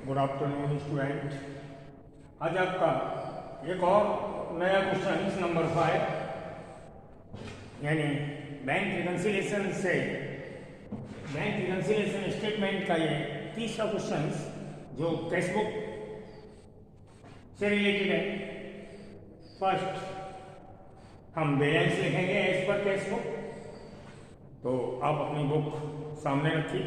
Good afternoon student. आज आपका एक और नया क्वेश्चन नंबर 5 यानी बैंक रिकन्सिलिएशन स्टेटमेंट का ये तीसरा क्वेश्चन जो कैशबुक से रिलेटेड है। फर्स्ट हम बैलेंस लिखेंगे एज पर कैशबुक। तो आप अपनी बुक सामने रखिए।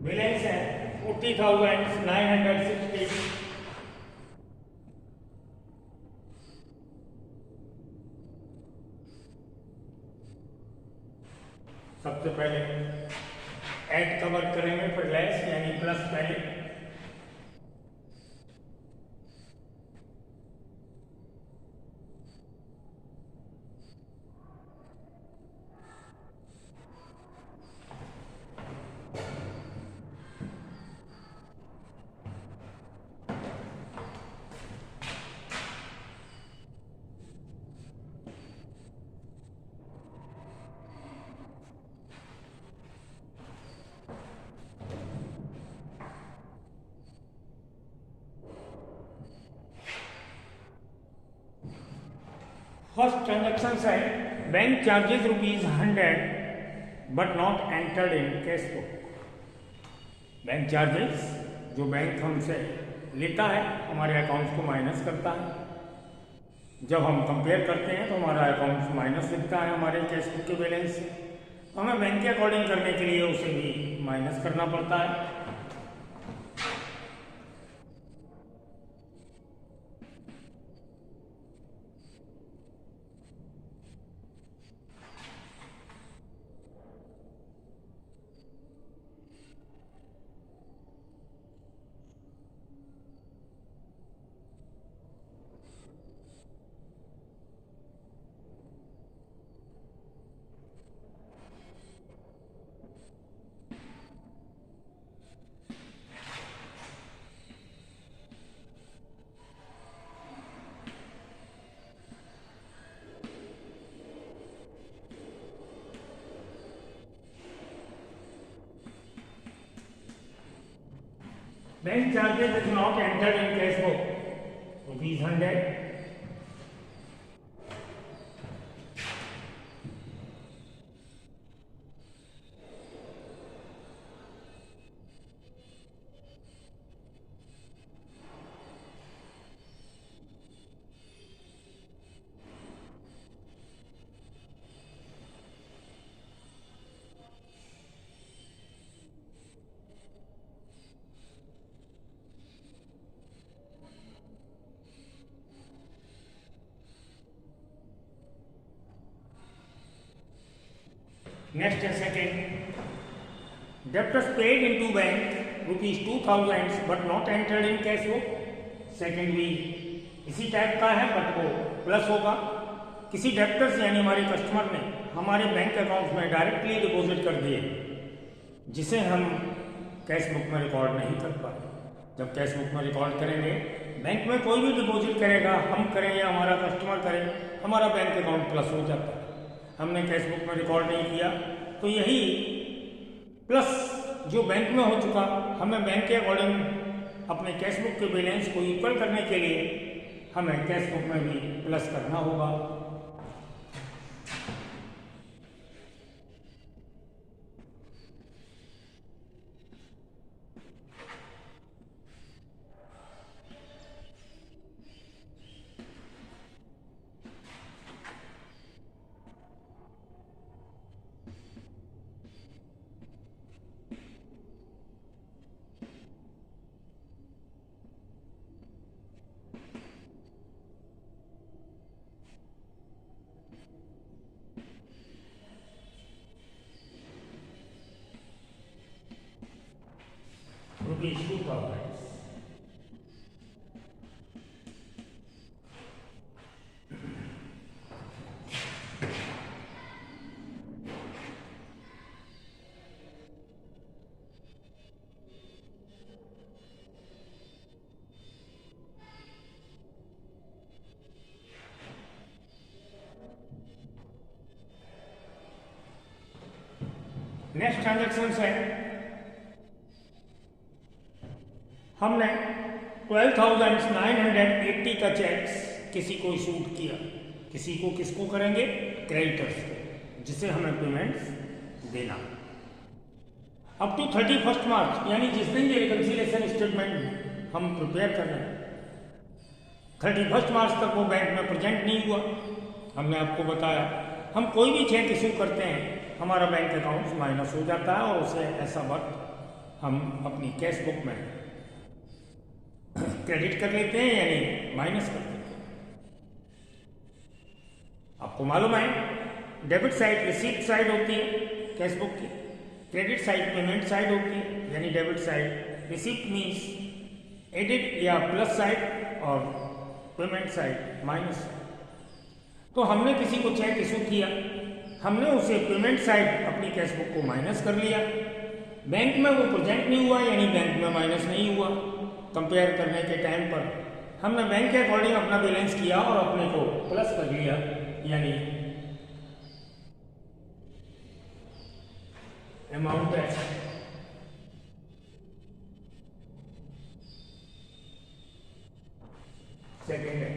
बैलेंस है 40,960। सबसे पहले ऐड का वर्क करेंगे, फिर लेस यानी प्लस पहले। फर्स्ट ट्रांजेक्शन है bank charges ₹100 but not entered in cash book. Bank charges जो बैंक हमसे लेता है हमारे अकाउंट्स को माइनस करता है। जब हम कंपेयर करते हैं तो हमारा अकाउंट्स माइनस दिखता है हमारे कैश बुक के बैलेंस से। तो हमें बैंक के अकॉर्डिंग करने के लिए उसे भी माइनस करना पड़ता है। Bank charges is not entered in cash book, ₹100. Next second, debtors paid into bank ₹2,000 but not entered in cash book. Second भी इसी टाइप का है बट वो प्लस होगा। किसी डेप्टर्स यानी हमारे कस्टमर ने हमारे बैंक अकाउंट में डायरेक्टली डिपॉजिट कर दिए जिसे हम कैश बुक में रिकॉर्ड नहीं कर पाए। जब कैश बुक में रिकॉर्ड करेंगे, बैंक में कोई भी डिपॉजिट करेगा, हम करें या हमारा कस्टमर करे, हमारा बैंक अकाउंट प्लस हो जाता है। हमने कैश बुक में रिकॉर्ड नहीं किया तो यही प्लस जो बैंक में हो चुका, हमें बैंक के अकॉर्डिंग अपने कैश बुक के बैलेंस को इक्वल करने के लिए हमें कैश बुक में भी प्लस करना होगा। ₹2,000। नेक्स्ट ट्रांजेक्शन है, हमने 12,980 का चेक किसी को शूट किया, किसी को, किसको करेंगे, क्रेडिटर्स को, जिसे हमें पेमेंट्स देना। अप टू 31 मार्च यानी जिस दिन ये रिकंसिलिएशन स्टेटमेंट हम प्रिपेयर कर रहे हैं, 31 मार्च तक वो बैंक में प्रेजेंट नहीं हुआ। हमने आपको बताया हम कोई भी चेक इशू करते हैं हमारा बैंक अकाउंट माइनस हो जाता है और उसे ऐसा वक्त हम अपनी कैश बुक में क्रेडिट कर लेते हैं यानी माइनस कर देते हैं। आपको मालूम है डेबिट साइड रिसीप्ट साइड होती है कैश बुक की, क्रेडिट साइड पेमेंट साइड होती है यानी debit side, receipt means edit या प्लस साइड और पेमेंट साइड माइनस साइड। तो हमने किसी को चेक इशू किया, हमने उसे पेमेंट साइड अपनी कैश बुक को माइनस कर लिया, बैंक में वो प्रेजेंट नहीं हुआ यानी बैंक में माइनस नहीं हुआ। कंपेयर करने के टाइम पर हमने बैंक के अकॉर्डिंग अपना बैलेंस किया और अपने को प्लस कर लिया यानी अमाउंट है सेकेंड है।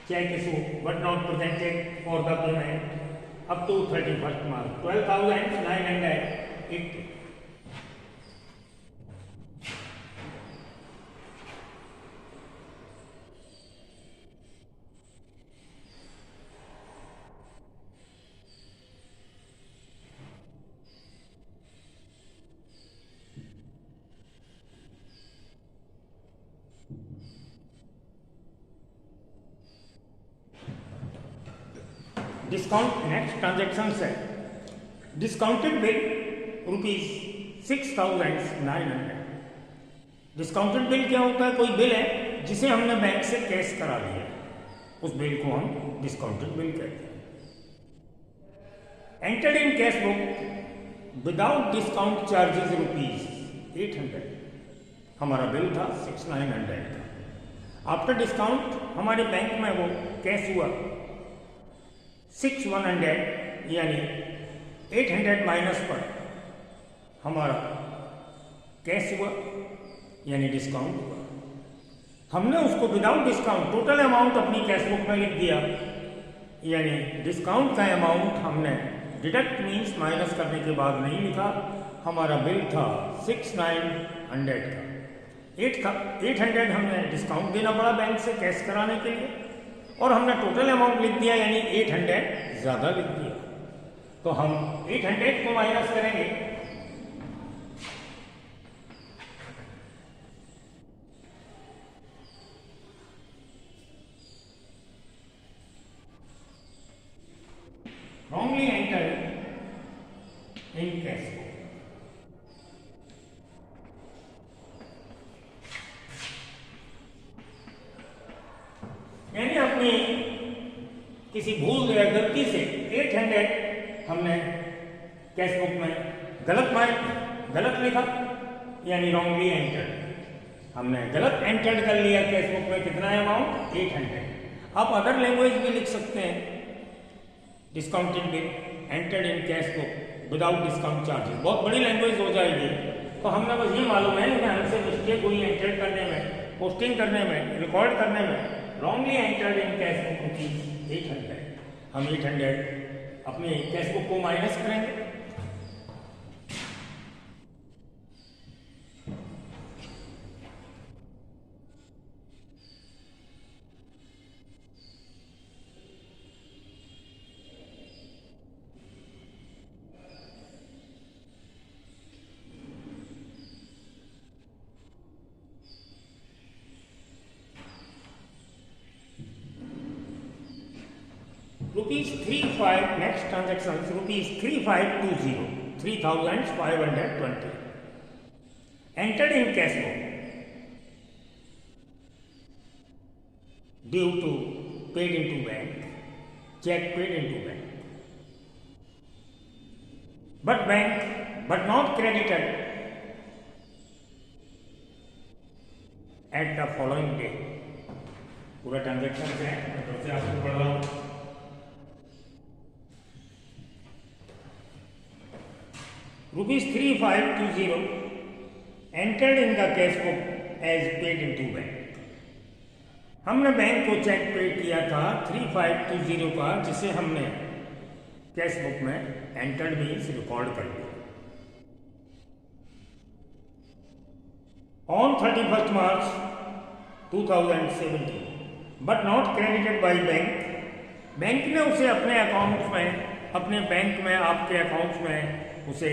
Check issue but not presented for the payment up to 31st March 12,980. Discount next transaction है, डिस्काउंटेड बिल ₹6,900। डिस्काउंटेड बिल क्या होता है? कोई बिल है जिसे हमने बैंक से कैश करा लिया, उस बिल को हम डिस्काउंटेड बिल कहते हैं। Entered in cash book without discount charges ₹800। हमारा बिल था 6,900 का, आफ्टर डिस्काउंट हमारे बैंक में वो कैश हुआ 6,100 यानी 800 माइनस पर हमारा कैश हुआ यानी डिस्काउंट हुआ। हमने उसको विदाउट डिस्काउंट टोटल अमाउंट अपनी कैश बुक में लिख दिया यानी डिस्काउंट का अमाउंट हमने डिडक्ट मीन्स माइनस करने के बाद नहीं लिखा। हमारा बिल था 6,900 का, 800 हमने डिस्काउंट देना पड़ा बैंक से कैश कराने के लिए और हमने टोटल अमाउंट लिख दिया यानी 800 ज़्यादा लिख दिया। तो हम 800 को माइनस करेंगे wrongly entered in cash book। यानी अपनी किसी भूल या गलती से 800 हमने कैश बुक में गलत लिखा यानी रॉन्गली एंटर्ड। हमने गलत एंटर्ड कर लिया कैश बुक में कितना अमाउंट 800। आप अदर लैंग्वेज भी लिख सकते हैं, discounted bill entered in cash book without discount charges, बहुत बड़ी लैंग्वेज हो जाएगी। तो हमने बस ये मालूम है कि हमसे मिस्टेक हुई एंटर्ड करने में, पोस्टिंग करने में, रिकॉर्ड करने में, wrongly entered in cash book ₹800। हम 800 अपनी कैश बुक को माइनस करेंगे ₹35 next transaction ₹3520 3520 entered in cash book due to paid into bank, check paid into bank, but not credited at the following day. पूरा transaction है, मैं फिर से आपको पढ़ रहा हूँ। ₹3520 entered in the cash book as paid into bank. हमने बैंक को चेक पे किया था 3520 का, जिसे हमने कैश बुक में एंटर्ड मीन्स रिकॉर्ड कर दिया। On 31 March 2017 but not credited by bank, bank ने उसे अपने अकाउंट में, अपने बैंक में, आपके अकाउंट में उसे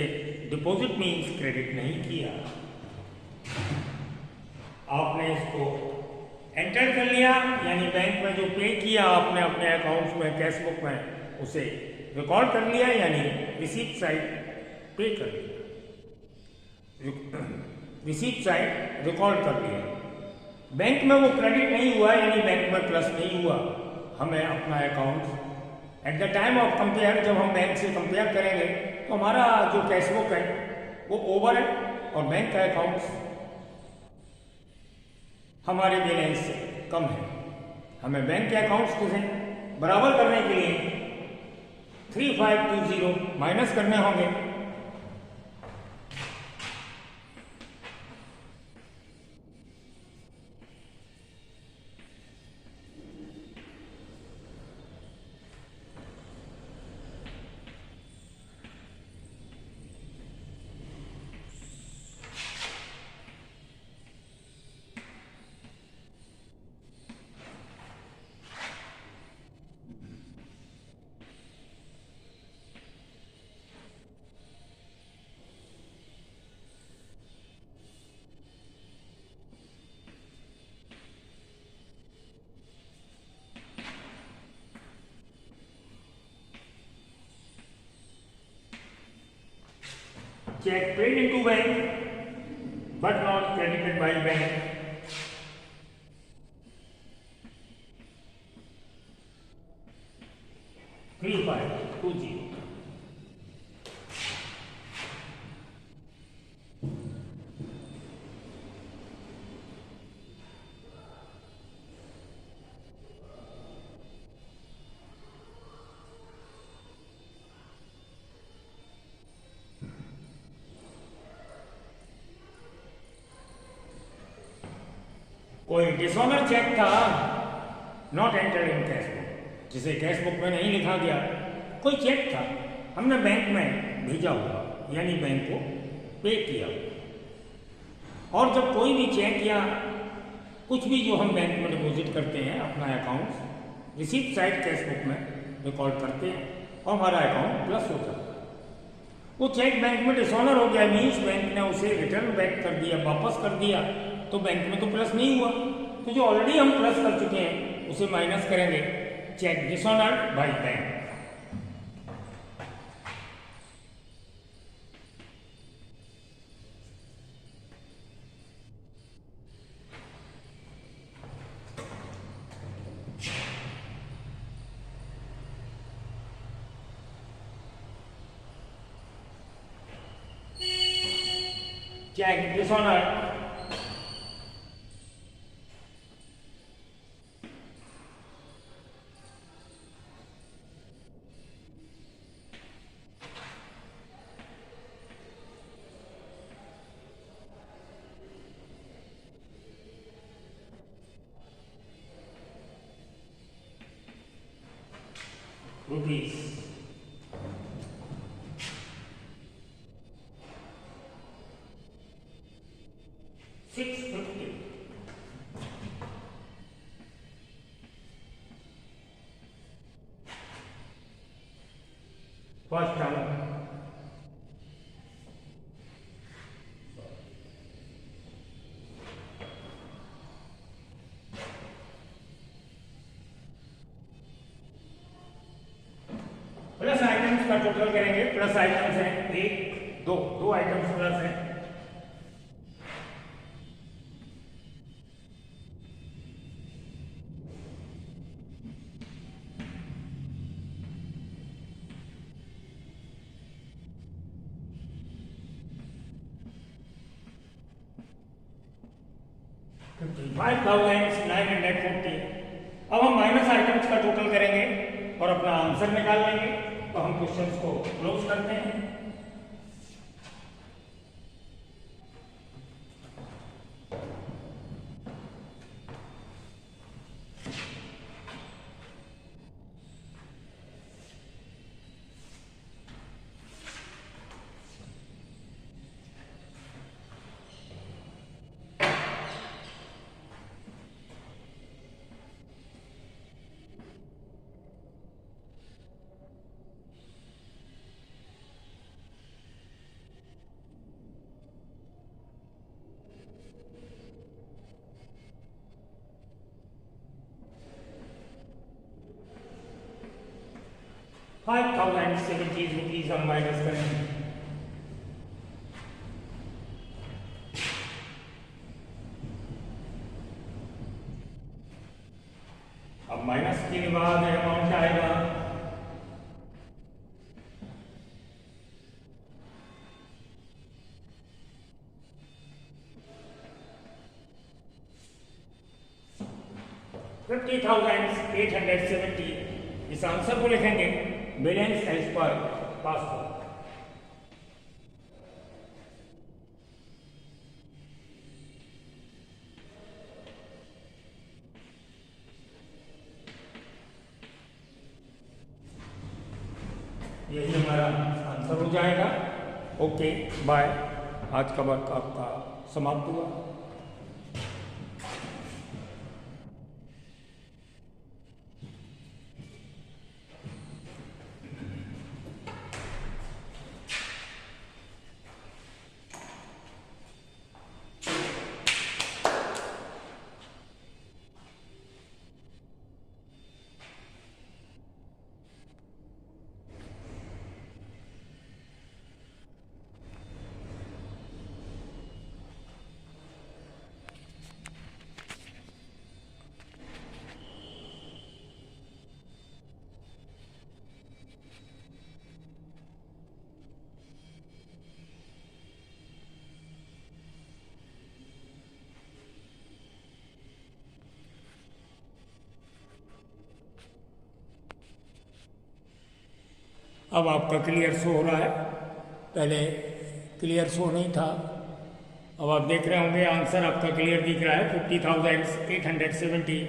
डिपॉजिट मीन्स क्रेडिट नहीं किया। आपने इसको एंटर कर लिया, यानी बैंक में जो पे किया आपने अपने अकाउंट में कैश बुक में, उसे रिकॉर्ड कर लिया, यानी रिसीप्ट साइड पे कर लिया, रिसीप्ट साइड रिकॉर्ड कर लिया। बैंक में वो क्रेडिट नहीं हुआ, यानी बैंक में प्लस नहीं हुआ। हमें अपना account at the time of compare, जब हम बैंक से कंपेयर करेंगे तो हमारा जो कैश बुक है वो ओवर है और बैंक का अकाउंट हमारे बैलेंस से कम है। हमें बैंक के अकाउंट्स को बराबर करने के लिए 3520 माइनस करने होंगे। Check paid into bank but not credited by bank. ₹3520 कोई डिसऑनर चेक था, not entered in cash book, जिसे कैश बुक में नहीं लिखा गया। कोई चेक था, हमने बैंक में भेजा हुआ, यानी बैंक को पे किया। और जब कोई भी चेक या कुछ भी जो हम बैंक में डिपॉजिट करते हैं अपना account, receipt side cash book में रिकॉर्ड करते हैं और हमारा अकाउंट प्लस हो जाता है। वो चेक बैंक में डिसऑनर हो गया, मीन्स बैंक ने उसे रिटर्न बैक कर दिया, वापस कर दिया, तो बैंक में तो प्लस नहीं हुआ। तो जो ऑलरेडी हम प्लस कर चुके हैं उसे माइनस करेंगे। Cheque dishonoured by bank. Cheque dishonoured rupees 650 first term का टोटल करेंगे, प्लस आइटम्स हैं, एक दो आइटम्स प्लस हैं। $55,940। अब हम माइनस आइटम्स का टोटल करेंगे और अपना आंसर निकाल लेंगे। तो हम क्वेश्चंस को क्लोज करते हैं। ₹5,070 हम माइनस करेंगे। अब माइनस के बाद अमाउंट आएगा $50,870। इस आंसर को लिखेंगे बैलेंस एज पर पासबुक। यही हमारा आंसर हो जाएगा। Okay bye. आज का वर्क आपका समाप्त हुआ। अब आपका क्लियर शो हो रहा है, पहले क्लियर शो नहीं था। अब आप देख रहे होंगे आंसर आपका क्लियर दिख रहा है 50,870।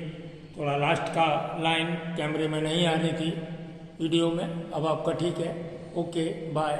थोड़ा लास्ट का लाइन कैमरे में नहीं आ रही थी वीडियो में। अब आपका ठीक है। Okay bye.